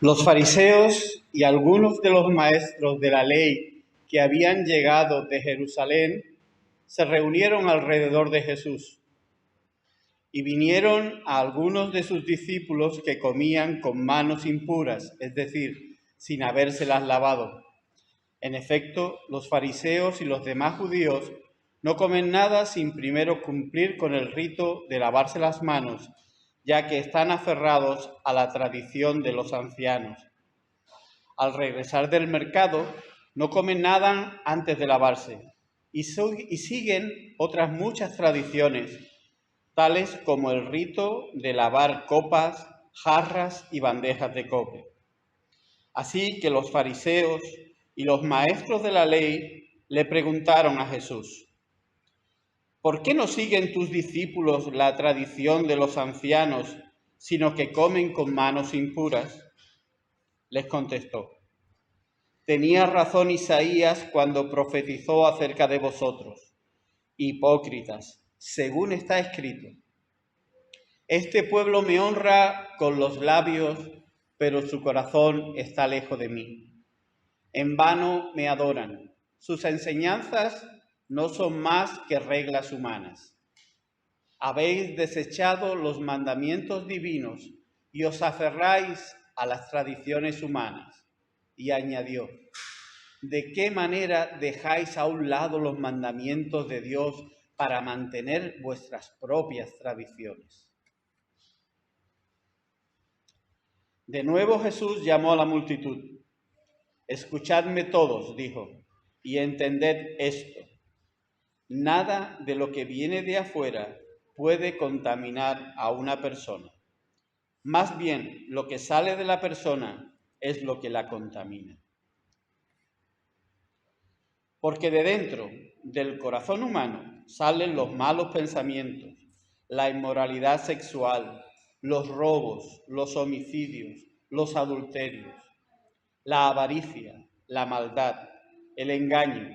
Los fariseos y algunos de los maestros de la ley que habían llegado de Jerusalén se reunieron alrededor de Jesús y vinieron a algunos de sus discípulos que comían con manos impuras, es decir, sin habérselas lavado. En efecto, los fariseos y los demás judíos no comen nada sin primero cumplir con el rito de lavarse las manos, ya que están aferrados a la tradición de los ancianos. Al regresar del mercado, no comen nada antes de lavarse y siguen otras muchas tradiciones, tales como el rito de lavar copas, jarras y bandejas de cobre. Así que los fariseos y los maestros de la ley le preguntaron a Jesús: ¿por qué no siguen tus discípulos la tradición de los ancianos, sino que comen con manos impuras? Les contestó: tenía razón Isaías cuando profetizó acerca de vosotros, hipócritas, según está escrito: este pueblo me honra con los labios, pero su corazón está lejos de mí. En vano me adoran. Sus enseñanzas no son más que reglas humanas. Habéis desechado los mandamientos divinos y os aferráis a las tradiciones humanas. Y añadió: ¿de qué manera dejáis a un lado los mandamientos de Dios para mantener vuestras propias tradiciones? De nuevo Jesús llamó a la multitud. Escuchadme todos, dijo, y entended esto. Nada de lo que viene de afuera puede contaminar a una persona. Más bien, lo que sale de la persona es lo que la contamina. Porque de dentro del corazón humano salen los malos pensamientos, la inmoralidad sexual, los robos, los homicidios, los adulterios, la avaricia, la maldad, el engaño,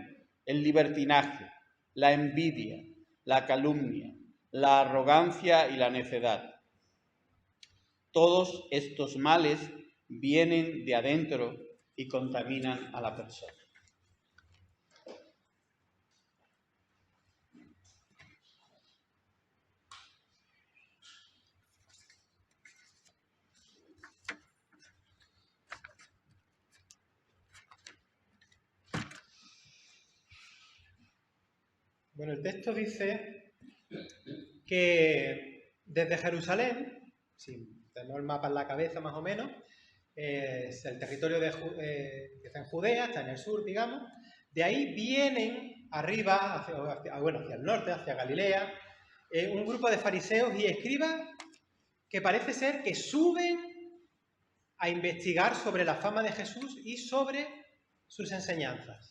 el libertinaje, la envidia, la calumnia, la arrogancia y la necedad. Todos estos males vienen de adentro y contaminan a la persona. Bueno, el texto dice que desde Jerusalén, si tenemos el mapa en la cabeza más o menos, es el territorio que está en Judea, está en el sur, digamos, de ahí vienen arriba, hacia el norte, hacia Galilea, un grupo de fariseos y escribas que parece ser que suben a investigar sobre la fama de Jesús y sobre sus enseñanzas.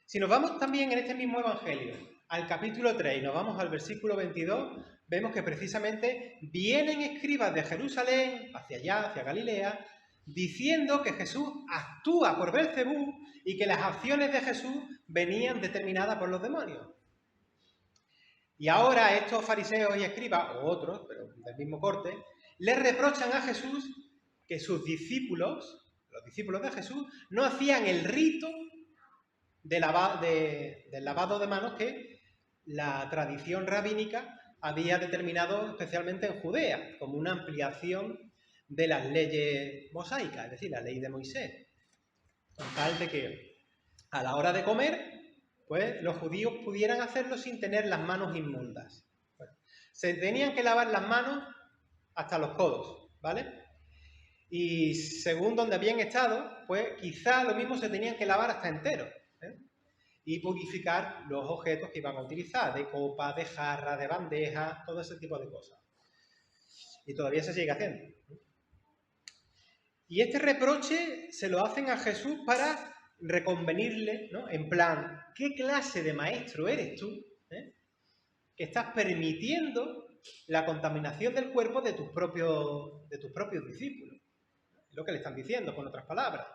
Si nos vamos también en este mismo Evangelio al capítulo 3 y nos vamos al versículo 22, vemos que precisamente vienen escribas de Jerusalén hacia allá, hacia Galilea, diciendo que Jesús actúa por Beelzebú y que las acciones de Jesús venían determinadas por los demonios. Y ahora estos fariseos y escribas, o otros, pero del mismo corte, le reprochan a Jesús que sus discípulos, los discípulos de Jesús, no hacían el rito del lavado de manos que la tradición rabínica había determinado especialmente en Judea, como una ampliación de las leyes mosaicas, es decir, la ley de Moisés, con tal de que a la hora de comer, pues los judíos pudieran hacerlo sin tener las manos inmundas. Bueno, se tenían que lavar las manos hasta los codos, ¿vale? Y según donde habían estado, pues quizá lo mismo se tenían que lavar hasta entero, ¿eh? Y purificar los objetos que iban a utilizar, de copa, de jarra, de bandeja, todo ese tipo de cosas. Y todavía se sigue haciendo. Y este reproche se lo hacen a Jesús para reconvenirle, ¿no? En plan, ¿qué clase de maestro eres tú? Que estás permitiendo la contaminación del cuerpo de tus propios discípulos. Es lo que le están diciendo, con otras palabras.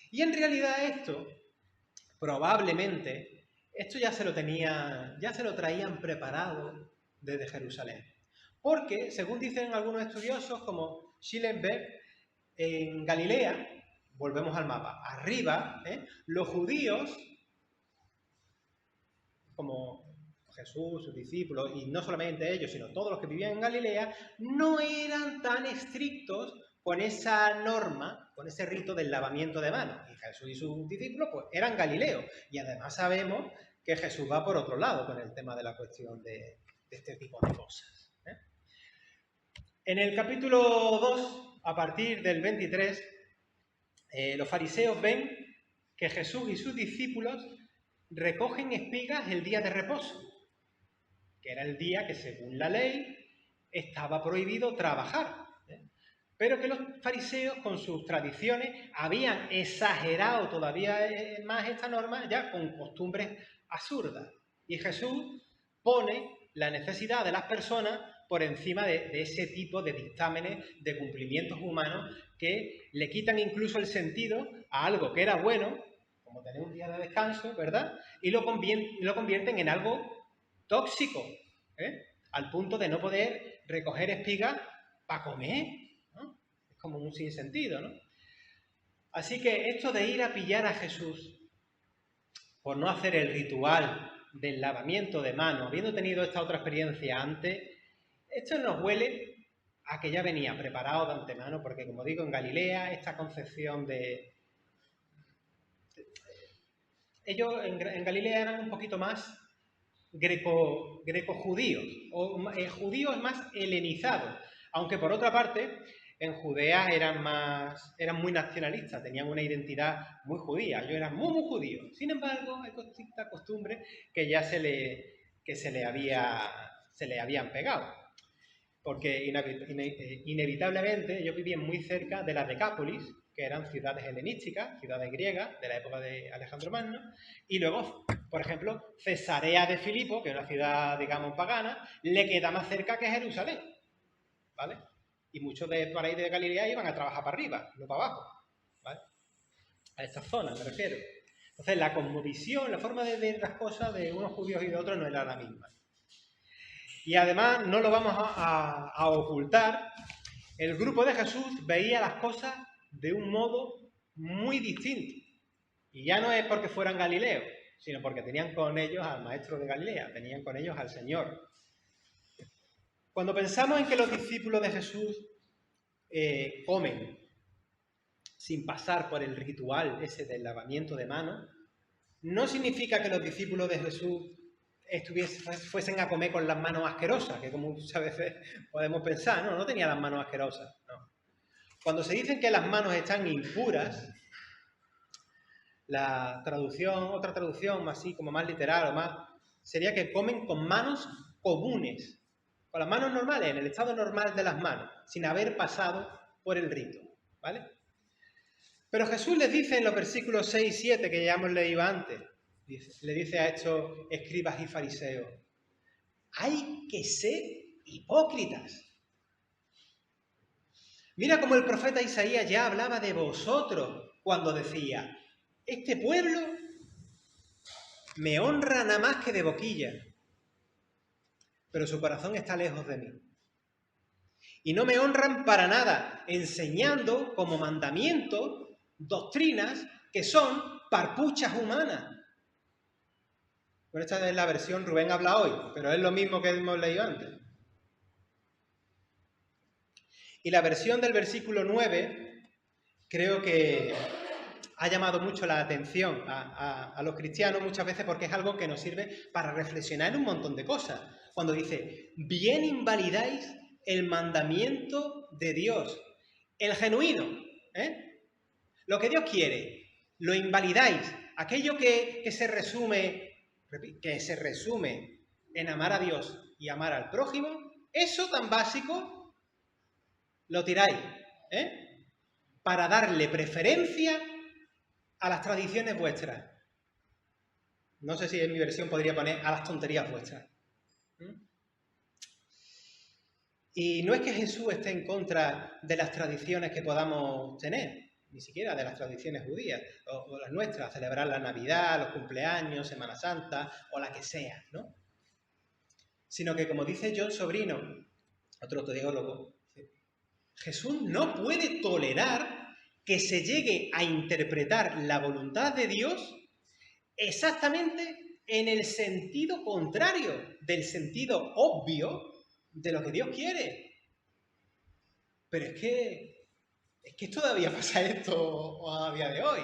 Y en realidad esto, probablemente, esto ya se lo traían preparado desde Jerusalén. Porque, según dicen algunos estudiosos, como Schillenberg, en Galilea, volvemos al mapa, arriba, los judíos, como Jesús, sus discípulos, y no solamente ellos, sino todos los que vivían en Galilea, no eran tan estrictos con esa norma, con ese rito del lavamiento de manos. Y Jesús y sus discípulos pues eran galileos. Y además sabemos que Jesús va por otro lado con el tema de la cuestión de este tipo de cosas. En el capítulo 2, a partir del 23, los fariseos ven que Jesús y sus discípulos recogen espigas el día de reposo, que era el día que según la ley estaba prohibido trabajar. Pero que los fariseos con sus tradiciones habían exagerado todavía más esta norma ya con costumbres absurdas. Y Jesús pone la necesidad de las personas por encima de ese tipo de dictámenes de cumplimientos humanos que le quitan incluso el sentido a algo que era bueno, como tener un día de descanso, ¿verdad? Y lo convierten en algo tóxico, al punto de no poder recoger espigas para comer, ¿no? Es como un sinsentido, ¿no? Así que esto de ir a pillar a Jesús por no hacer el ritual del lavamiento de manos, habiendo tenido esta otra experiencia antes, esto nos huele a que ya venía preparado de antemano, porque como digo, en Galilea, esta concepción de... Ellos en Galilea eran un poquito más greco-judíos, o judíos más helenizados, aunque por otra parte, en Judea eran muy nacionalistas, tenían una identidad muy judía, ellos eran muy judíos. Sin embargo, hay esta costumbre que ya se le habían pegado, porque inevitablemente ellos vivían muy cerca de la Decápolis, que eran ciudades helenísticas, ciudades griegas de la época de Alejandro Magno, y luego, por ejemplo, Cesarea de Filipo, que es una ciudad, digamos, pagana, le queda más cerca que Jerusalén, ¿vale? Y muchos de por ahí de Galilea iban a trabajar para arriba, no para abajo, ¿vale? A estas zonas me refiero. Entonces, la cosmovisión, la forma de ver las cosas de unos judíos y de otros no era la misma. Y además, no lo vamos a ocultar, el grupo de Jesús veía las cosas de un modo muy distinto. Y ya no es porque fueran galileos, sino porque tenían con ellos al maestro de Galilea, tenían con ellos al Señor. Cuando pensamos en que los discípulos de Jesús comen sin pasar por el ritual ese del lavamiento de manos, no significa que los discípulos de Jesús fuesen a comer con las manos asquerosas, que como muchas veces podemos pensar, no tenían las manos asquerosas, no. Cuando se dicen que las manos están impuras, otra traducción así como más literal o más, sería que comen con manos comunes, con las manos normales, en el estado normal de las manos, sin haber pasado por el rito, ¿vale? Pero Jesús les dice en los versículos 6 y 7 que ya hemos leído antes, le dice a estos escribas y fariseos, hay que ser hipócritas. Mira cómo el profeta Isaías ya hablaba de vosotros cuando decía, este pueblo me honra nada más que de boquilla, pero su corazón está lejos de mí. Y no me honran para nada, enseñando como mandamiento doctrinas que son parpuchas humanas. Bueno, esta es la versión Rubén habla hoy, pero es lo mismo que hemos leído antes. Y la versión del versículo 9 creo que ha llamado mucho la atención a los cristianos muchas veces porque es algo que nos sirve para reflexionar en un montón de cosas. Cuando dice, bien invalidáis el mandamiento de Dios, el genuino, lo que Dios quiere, lo invalidáis. Aquello que se resume en amar a Dios y amar al prójimo, eso tan básico lo tiráis, para darle preferencia a las tradiciones vuestras. No sé si en mi versión podría poner a las tonterías vuestras. Y no es que Jesús esté en contra de las tradiciones que podamos tener, ni siquiera de las tradiciones judías, o las nuestras, celebrar la Navidad, los cumpleaños, Semana Santa, o la que sea, ¿no? Sino que, como dice John Sobrino, otro teólogo, Jesús no puede tolerar que se llegue a interpretar la voluntad de Dios exactamente en el sentido contrario del sentido obvio de lo que Dios quiere. Pero es que todavía pasa esto a día de hoy.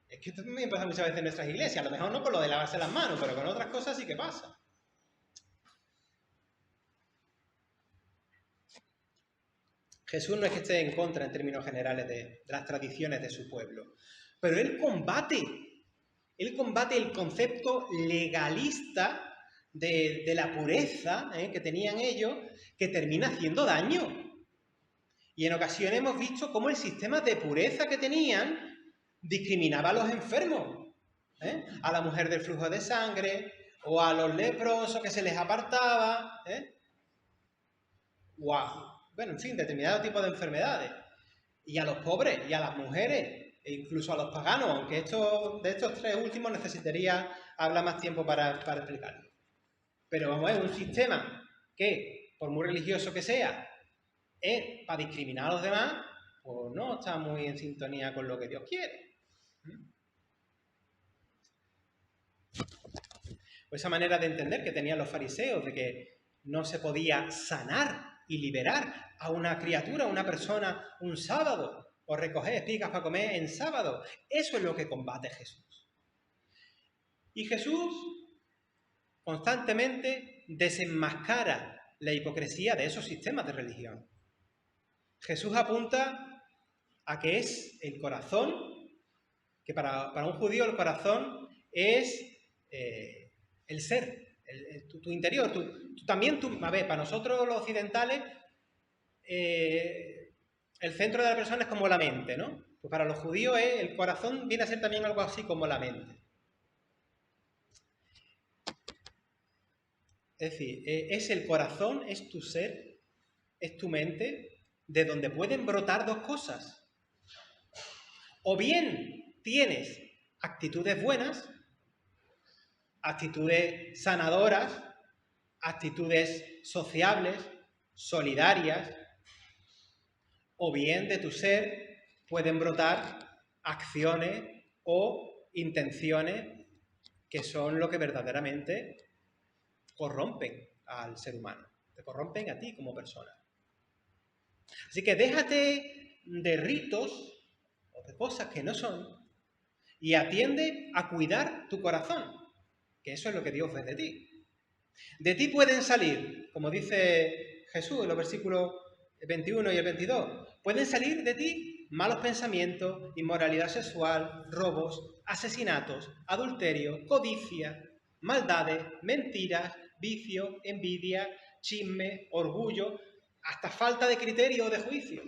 Es que esto también pasa muchas veces en nuestras iglesias. A lo mejor no con lo de lavarse las manos, pero con otras cosas sí que pasa. Jesús no es que esté en contra en términos generales de las tradiciones de su pueblo, pero él combate el concepto legalista de la pureza que tenían ellos, que termina haciendo daño. Y en ocasiones hemos visto cómo el sistema de pureza que tenían discriminaba a los enfermos, a la mujer del flujo de sangre, o a los leprosos que se les apartaba, bueno, en fin, determinado tipo de enfermedades. Y a los pobres, y a las mujeres, e incluso a los paganos, aunque de estos tres últimos necesitaría hablar más tiempo para explicarlo. Pero vamos a ver, un sistema que, por muy religioso que sea, es para discriminar a los demás, pues no está muy en sintonía con lo que Dios quiere. Pues esa manera de entender que tenían los fariseos, de que no se podía sanar y liberar a una criatura, a una persona, un sábado, o recoger espigas para comer en sábado. Eso es lo que combate Jesús. Y Jesús constantemente desenmascara la hipocresía de esos sistemas de religión. Jesús apunta a que es el corazón, que para un judío el corazón es el ser, tu interior. A ver, para nosotros los occidentales, el centro de la persona es como la mente, ¿no? Pues para los judíos el corazón viene a ser también algo así como la mente. Es decir, es el corazón, es tu ser, es tu mente, de donde pueden brotar dos cosas. O bien tienes actitudes buenas, actitudes sanadoras, actitudes sociables, solidarias, o bien de tu ser pueden brotar acciones o intenciones que son lo que verdaderamente corrompen al ser humano, te corrompen a ti como persona. Así que déjate de ritos o de cosas que no son y atiende a cuidar tu corazón, que eso es lo que Dios ve de ti. De ti pueden salir, como dice Jesús en los versículos 21 y el 22, pueden salir de ti malos pensamientos, inmoralidad sexual, robos, asesinatos, adulterio, codicia, maldades, mentiras, vicio, envidia, chisme, orgullo, hasta falta de criterio o de juicio.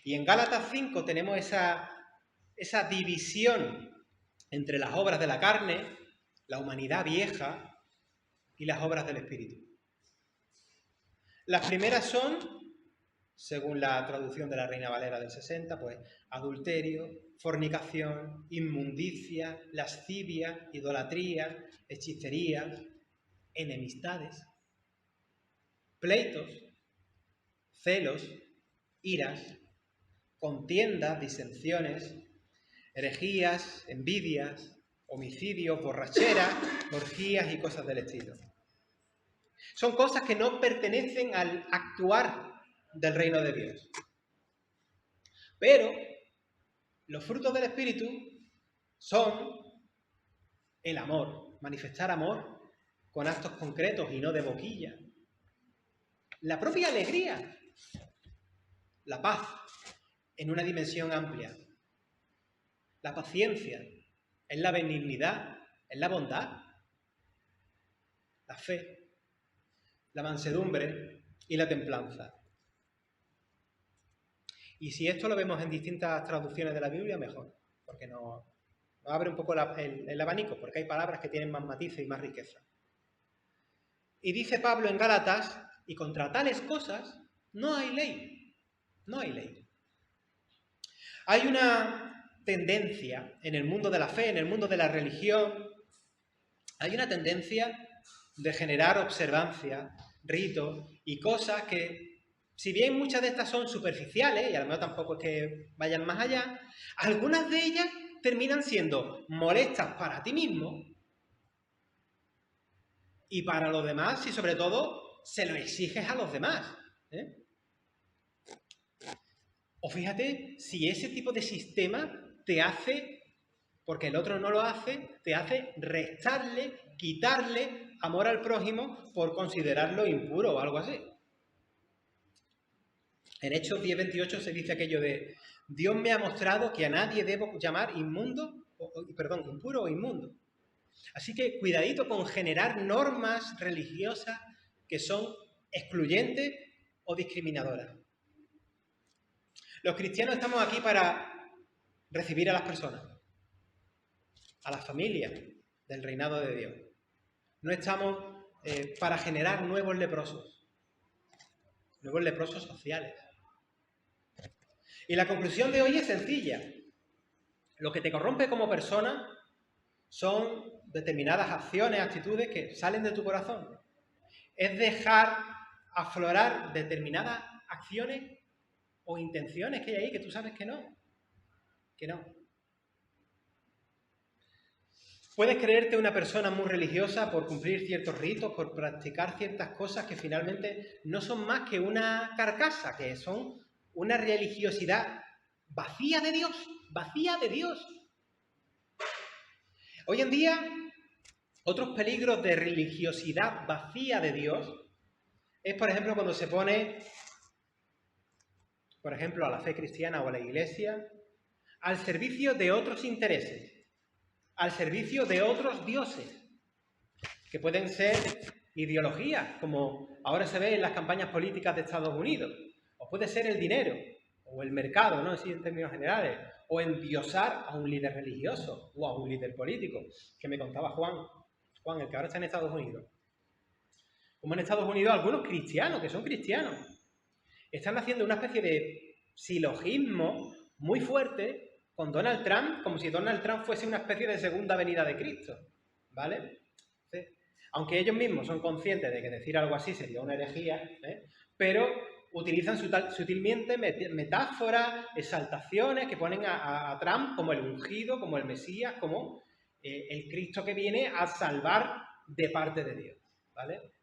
Y en Gálatas 5 tenemos esa división entre las obras de la carne, la humanidad vieja, y las obras del Espíritu. Las primeras son, según la traducción de la Reina Valera del 60, pues adulterio, fornicación, inmundicia, lascivia, idolatría, hechicería, enemistades, pleitos, celos, iras, contiendas, disensiones, herejías, envidias, homicidios, borracheras, orgías y cosas del estilo. Son cosas que no pertenecen al actuar del reino de Dios. Pero los frutos del Espíritu son el amor, manifestar amor con actos concretos y no de boquilla. La propia alegría, la paz en una dimensión amplia, la paciencia, es la benignidad, es la bondad, la fe, la mansedumbre y la templanza. Y si esto lo vemos en distintas traducciones de la Biblia, mejor, porque nos abre un poco el abanico, porque hay palabras que tienen más matices y más riqueza. Y dice Pablo en Gálatas, y contra tales cosas no hay ley, no hay ley. Hay una tendencia en el mundo de la fe, en el mundo de la religión, hay una tendencia de generar observancia, ritos y cosas que si bien muchas de estas son superficiales, y a lo mejor tampoco es que vayan más allá, algunas de ellas terminan siendo molestas para ti mismo y para los demás, y sobre todo se lo exiges a los demás. O fíjate si ese tipo de sistema te hace, porque el otro no lo hace, te hace restarle, quitarle amor al prójimo por considerarlo impuro o algo así. En Hechos 10:28 se dice aquello de: Dios me ha mostrado que a nadie debo llamar impuro o inmundo. Así que cuidadito con generar normas religiosas que son excluyentes o discriminadoras. Los cristianos estamos aquí para recibir a las personas, a las familias del reinado de Dios. No estamos para generar nuevos leprosos sociales. Y la conclusión de hoy es sencilla. Lo que te corrompe como persona son determinadas acciones, actitudes que salen de tu corazón. Es dejar aflorar determinadas acciones o intenciones que hay ahí que tú sabes que no. Puedes creerte una persona muy religiosa por cumplir ciertos ritos, por practicar ciertas cosas que finalmente no son más que una carcasa, que son una religiosidad vacía de Dios. Hoy en día, otros peligros de religiosidad vacía de Dios es, por ejemplo, cuando se pone, por ejemplo, a la fe cristiana o a la Iglesia al servicio de otros intereses, al servicio de otros dioses, que pueden ser ideologías, como ahora se ve en las campañas políticas de Estados Unidos, o puede ser el dinero, o el mercado, ¿no? Así en términos generales, o endiosar a un líder religioso o a un líder político, que me contaba Juan, el que ahora está en Estados Unidos. Como en Estados Unidos algunos cristianos, que son cristianos, están haciendo una especie de silogismo muy fuerte con Donald Trump, como si Donald Trump fuese una especie de segunda venida de Cristo, ¿vale? ¿Sí? Aunque ellos mismos son conscientes de que decir algo así sería una herejía, pero utilizan sutilmente metáforas, exaltaciones que ponen a Trump como el ungido, como el Mesías, como el Cristo que viene a salvar de parte de Dios, ¿vale?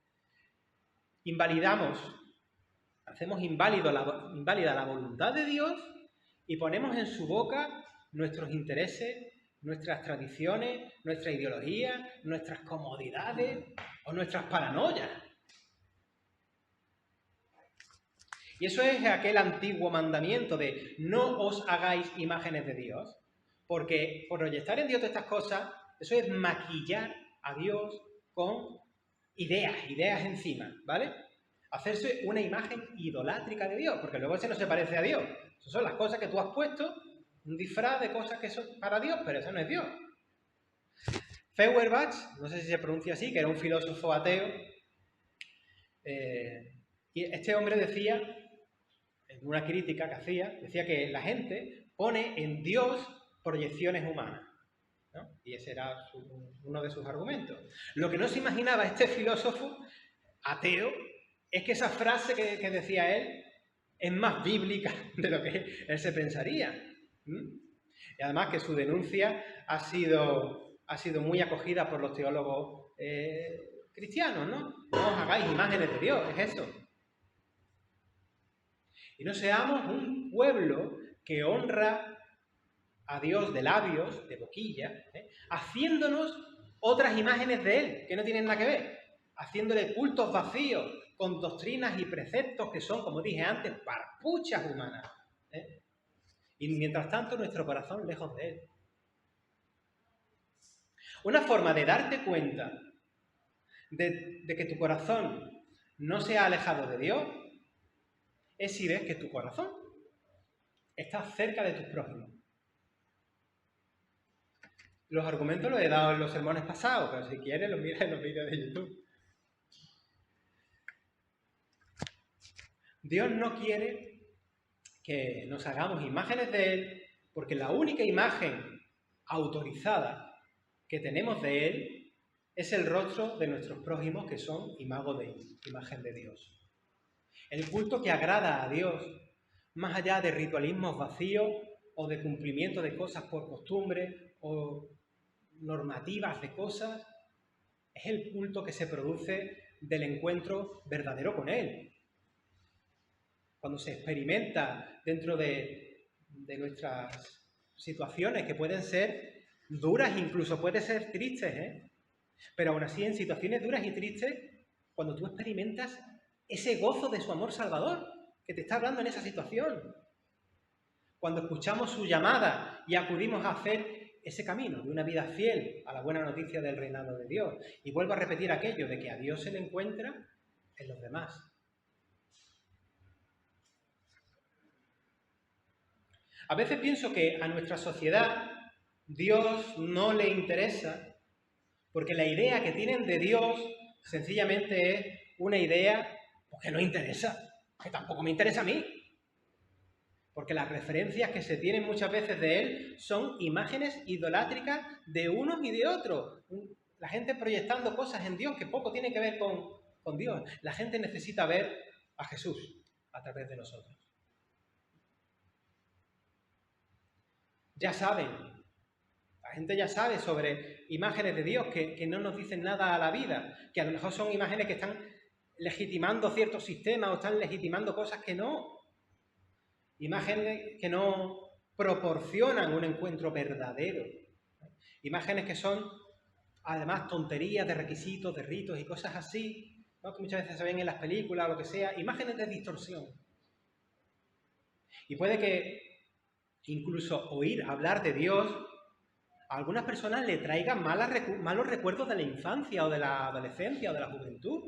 Hacemos inválida la voluntad de Dios y ponemos en su boca nuestros intereses, nuestras tradiciones, nuestra ideología, nuestras comodidades o nuestras paranoias. Y eso es aquel antiguo mandamiento de no os hagáis imágenes de Dios, porque proyectar en Dios todas estas cosas, eso es maquillar a Dios con ideas encima, ¿vale? Hacerse una imagen idolátrica de Dios, porque luego ese no se parece a Dios. Esas son las cosas que tú has puesto, un disfraz de cosas que son para Dios, pero eso no es Dios. Feuerbach, no sé si se pronuncia así, que era un filósofo ateo, y este hombre decía, en una crítica que hacía, decía que la gente pone en Dios proyecciones humanas, ¿no? Y ese era uno de sus argumentos. Lo que no se imaginaba este filósofo ateo es que esa frase que decía él es más bíblica de lo que él se pensaría. Y además que su denuncia ha sido muy acogida por los teólogos cristianos, ¿no? No os hagáis imágenes de Dios, es eso. Y no seamos un pueblo que honra a Dios de labios, de boquilla, haciéndonos otras imágenes de Él, que no tienen nada que ver, haciéndole cultos vacíos, con doctrinas y preceptos que son, como dije antes, parpuchas humanas. Y mientras tanto, nuestro corazón lejos de Él. Una forma de darte cuenta de que tu corazón no se ha alejado de Dios es si ves que tu corazón está cerca de tus prójimos. Los argumentos los he dado en los sermones pasados, pero si quieres los miras en los vídeos de YouTube. Dios no quiere que nos hagamos imágenes de Él, porque la única imagen autorizada que tenemos de Él es el rostro de nuestros prójimos, que son imagen de Dios. el culto que agrada a Dios, más allá de ritualismos vacíos o de cumplimiento de cosas por costumbre o normativas de cosas, es el culto que se produce del encuentro verdadero con Él. Cuando se experimenta dentro de nuestras situaciones, que pueden ser duras, incluso pueden ser tristes, pero aún así en situaciones duras y tristes, cuando tú experimentas ese gozo de su amor salvador, que te está hablando en esa situación. Cuando escuchamos su llamada y acudimos a hacer ese camino de una vida fiel a la buena noticia del reinado de Dios. Y vuelvo a repetir aquello de que a Dios se le encuentra en los demás. A veces pienso que a nuestra sociedad Dios no le interesa porque la idea que tienen de Dios sencillamente es una idea que no interesa, que tampoco me interesa a mí. Porque las referencias que se tienen muchas veces de Él son imágenes idolátricas de unos y de otros. La gente proyectando cosas en Dios que poco tiene que ver con Dios. La gente necesita ver a Jesús a través de nosotros. Ya saben, la gente ya sabe sobre imágenes de Dios que no nos dicen nada a la vida, que a lo mejor son imágenes que están legitimando ciertos sistemas o están legitimando cosas que no. Imágenes que no proporcionan un encuentro verdadero. Imágenes que son, además, tonterías de requisitos, de ritos y cosas así, ¿no? Que muchas veces se ven en las películas o lo que sea. Imágenes de distorsión. Y puede que incluso oír hablar de Dios a algunas personas le traigan malos recuerdos de la infancia o de la adolescencia o de la juventud.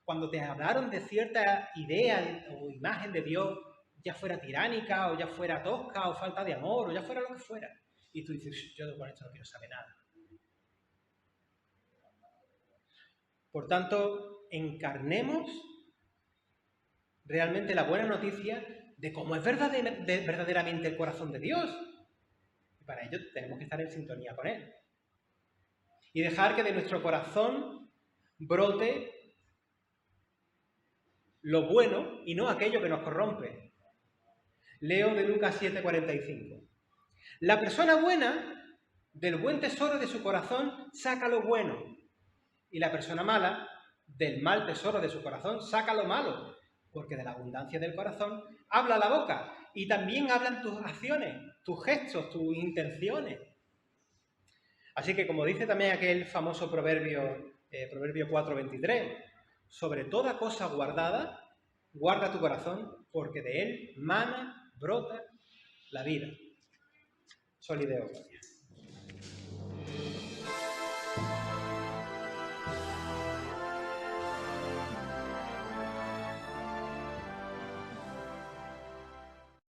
Cuando te hablaron de cierta idea o imagen de Dios, ya fuera tiránica, o ya fuera tosca, o falta de amor, o ya fuera lo que fuera. Y tú dices, yo con esto no quiero saber nada. Por tanto, encarnemos realmente la buena noticia de cómo es verdaderamente el corazón de Dios. Y para ello tenemos que estar en sintonía con Él. Y dejar que de nuestro corazón brote lo bueno y no aquello que nos corrompe. Leo de Lucas 7:45. La persona buena, del buen tesoro de su corazón, saca lo bueno. Y la persona mala, del mal tesoro de su corazón, saca lo malo. Porque de la abundancia del corazón habla la boca. Y también hablan tus acciones, tus gestos, tus intenciones. Así que, como dice también aquel famoso proverbio 4:23, sobre toda cosa guardada, guarda tu corazón, porque de él brota la vida. Solideo.